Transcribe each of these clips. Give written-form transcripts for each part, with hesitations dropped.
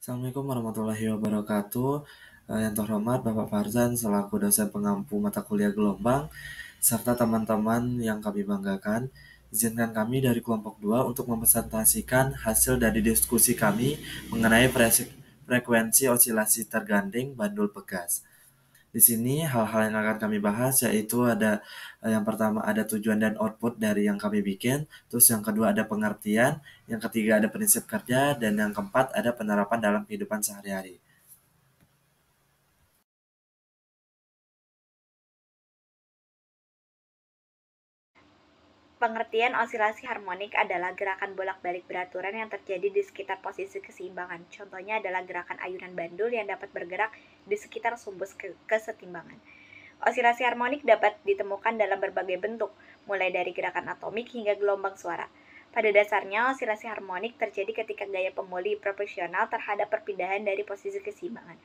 Assalamualaikum warahmatullahi wabarakatuh. Yang terhormat Bapak Farzan selaku dosen pengampu mata kuliah gelombang, serta teman-teman yang kami banggakan, izinkan kami dari kelompok 2 untuk mempresentasikan hasil dari diskusi kami mengenai frekuensi osilasi tergandeng bandul pegas. Di sini hal-hal yang akan kami bahas yaitu ada yang pertama ada tujuan dan output dari yang kami bikin, terus yang kedua ada pengertian, yang ketiga ada prinsip kerja, dan yang keempat ada penerapan dalam kehidupan sehari-hari. Pengertian osilasi harmonik adalah gerakan bolak-balik beraturan yang terjadi di sekitar posisi keseimbangan. Contohnya adalah gerakan ayunan bandul yang dapat bergerak di sekitar sumbus kesetimbangan. Osilasi harmonik dapat ditemukan dalam berbagai bentuk, mulai dari gerakan atomik hingga gelombang suara. Pada dasarnya, osilasi harmonik terjadi ketika gaya pemulih proporsional terhadap perpindahan dari posisi keseimbangan.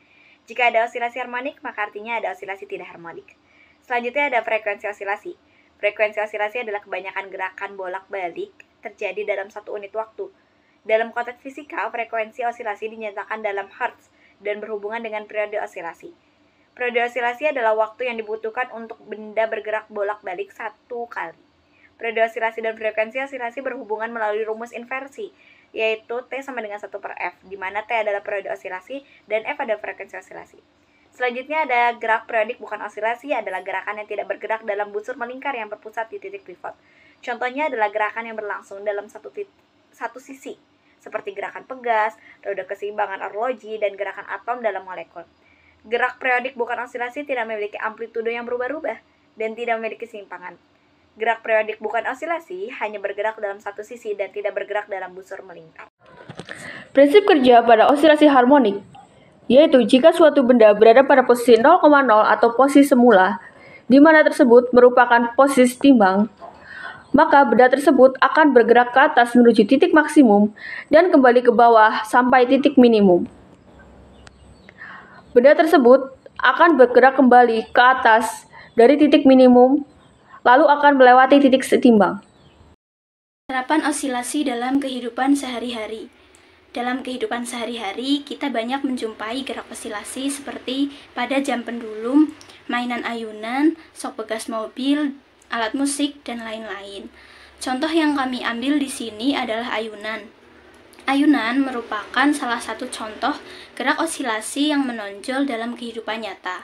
Jika ada osilasi harmonik, maka artinya ada osilasi tidak harmonik. Selanjutnya ada frekuensi osilasi. Frekuensi osilasi adalah kebanyakan gerakan bolak-balik terjadi dalam satu unit waktu. Dalam konteks fisika, frekuensi osilasi dinyatakan dalam hertz dan berhubungan dengan periode osilasi. Periode osilasi adalah waktu yang dibutuhkan untuk benda bergerak bolak-balik satu kali. Periode osilasi dan frekuensi osilasi berhubungan melalui rumus inversi, yaitu T sama dengan 1/F, di mana T adalah periode osilasi dan F adalah frekuensi osilasi. Selanjutnya ada gerak periodik bukan osilasi, adalah gerakan yang tidak bergerak dalam busur melingkar yang berpusat di titik pivot. Contohnya adalah gerakan yang berlangsung dalam satu sisi, seperti gerakan pegas, roda keseimbangan arloji, dan gerakan atom dalam molekul. Gerak periodik bukan osilasi tidak memiliki amplitudo yang berubah-ubah dan tidak memiliki keseimbangan. Gerak periodik bukan osilasi hanya bergerak dalam satu sisi dan tidak bergerak dalam busur melingkar. Prinsip kerja pada osilasi harmonik yaitu jika suatu benda berada pada posisi 0,0 atau posisi semula, di mana tersebut merupakan posisi timbang, maka benda tersebut akan bergerak ke atas menuju titik maksimum dan kembali ke bawah sampai titik minimum. Benda tersebut akan bergerak kembali ke atas dari titik minimum, lalu akan melewati titik setimbang. Penerapan osilasi dalam kehidupan sehari-hari. Dalam kehidupan sehari-hari, kita banyak menjumpai gerak osilasi seperti pada jam pendulum, mainan ayunan, sok bekas mobil, alat musik, dan lain-lain. Contoh yang kami ambil di sini adalah ayunan. Ayunan merupakan salah satu contoh gerak osilasi yang menonjol dalam kehidupan nyata.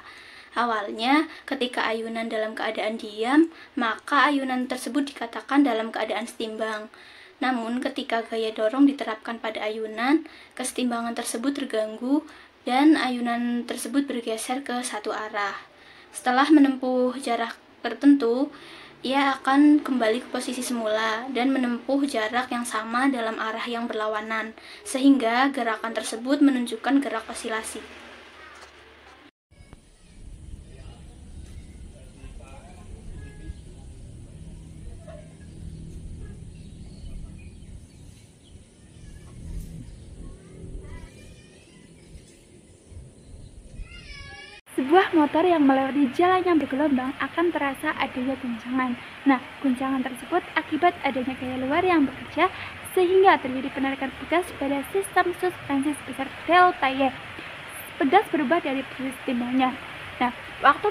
Awalnya, ketika ayunan dalam keadaan diam, maka ayunan tersebut dikatakan dalam keadaan setimbang. Namun, ketika gaya dorong diterapkan pada ayunan, kesetimbangan tersebut terganggu dan ayunan tersebut bergeser ke satu arah. Setelah menempuh jarak tertentu, ia akan kembali ke posisi semula dan menempuh jarak yang sama dalam arah yang berlawanan, sehingga gerakan tersebut menunjukkan gerak osilasi. Sebuah motor yang melewati jalan yang bergelombang akan terasa adanya guncangan. Nah, guncangan tersebut akibat adanya gaya luar yang bekerja sehingga terjadi penarikan pegas pada sistem suspensi sebesar delta Y. Pegas berubah dari posisi timbangnya. Nah, waktu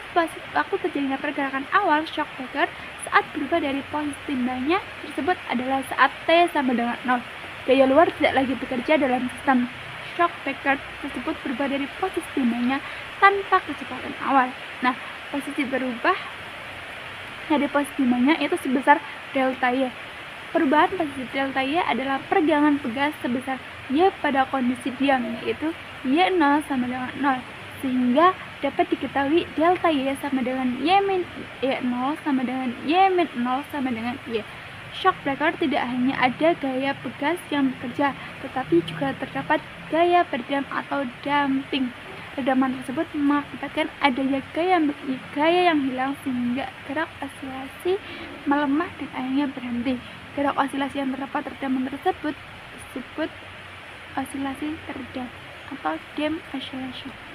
terjadinya pergerakan awal shock breaker saat berubah dari posisi timbangnya tersebut adalah saat T sama dengan 0. Gaya luar tidak lagi bekerja dalam sistem. Shock breaker tersebut berubah dari posisi timbangnya tanpa kecepatan awal. Nah, posisi berubah dari posisi timbangnya itu sebesar delta Y. Perubahan posisi delta Y adalah pergangan pegas sebesar Y pada kondisi diam, yaitu Y0 sama dengan 0, sehingga dapat diketahui delta Y sama dengan Y0 sama dengan Y-0 sama dengan Y. Shock breaker tidak hanya ada gaya pegas yang bekerja, tetapi juga terdapat gaya peredam atau damping. Peredaman tersebut mengakibatkan adanya gaya yang hilang sehingga gerak osilasi melemah dan akhirnya berhenti. Gerak osilasi yang terdapat redaman tersebut disebut osilasi teredam atau dim oscillation.